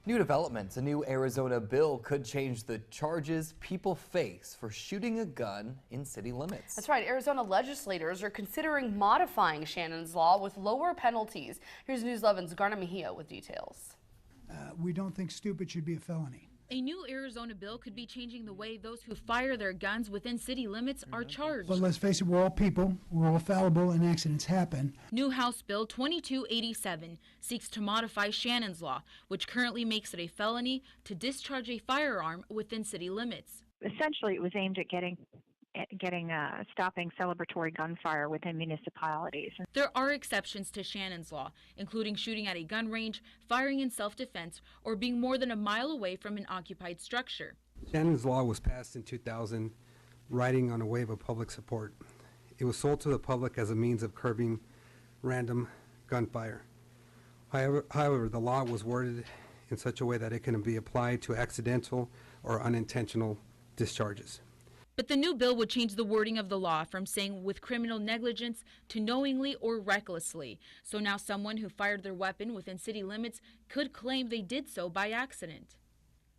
New developments. A new Arizona bill could change the charges people face for shooting a gun in city limits. That's right. Arizona legislators are considering modifying Shannon's law with lower penalties. Here's News 11's Garna Mejia with details. We don't think stupid should be a felony. A new Arizona bill could be changing the way those who fire their guns within city limits are charged. But let's face it, we're all people, we're all fallible, and accidents happen. New House Bill 2287 seeks to modify Shannon's law, which currently makes it a felony to discharge a firearm within city limits. Essentially, it was aimed at stopping celebratory gunfire within municipalities. There are exceptions to Shannon's law, including shooting at a gun range, firing in self-defense, or being more than a mile away from an occupied structure. Shannon's law was passed in 2000, riding on a wave of public support. It was sold to the public as a means of curbing random gunfire. However, the law was worded in such a way that it can be applied to accidental or unintentional discharges. But the new bill would change the wording of the law from saying with criminal negligence to knowingly or recklessly. So now someone who fired their weapon within city limits could claim they did so by accident.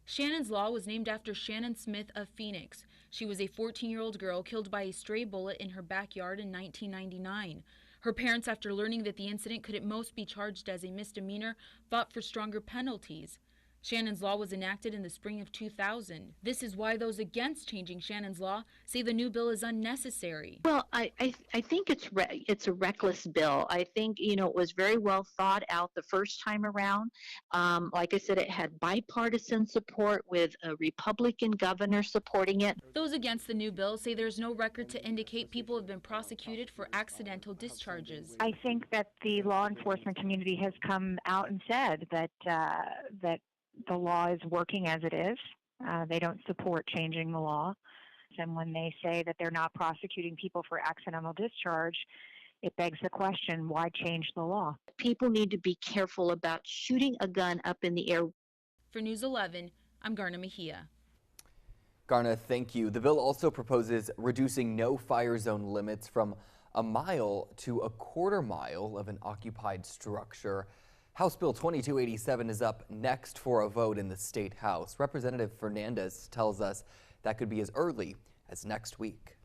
Shannon's law was named after Shannon Smith of Phoenix. She was a 14-year-old girl killed by a stray bullet in her backyard in 1999. Her parents, after learning that the incident could at most be charged as a misdemeanor, fought for stronger penalties. Shannon's law was enacted in the spring of 2000. This is why those against changing Shannon's law say the new bill is unnecessary. Well, I think it's a reckless bill. I think, it was very well thought out the first time around. Like I said, it had bipartisan support with a Republican governor supporting it. Those against the new bill say there's no record to indicate people have been prosecuted for accidental discharges. I think that the law enforcement community has come out and said that the law is working as it is. They don't support changing the law. And when they say that they're not prosecuting people for accidental discharge, it begs the question, why change the law? People need to be careful about shooting a gun up in the air. For News 11, I'm Garna Mejia. Garna, thank you. The bill also proposes reducing no-fire zone limits from a mile to a quarter mile of an occupied structure. House Bill 2287 is up next for a vote in the State House. Representative Fernandez tells us that could be as early as next week.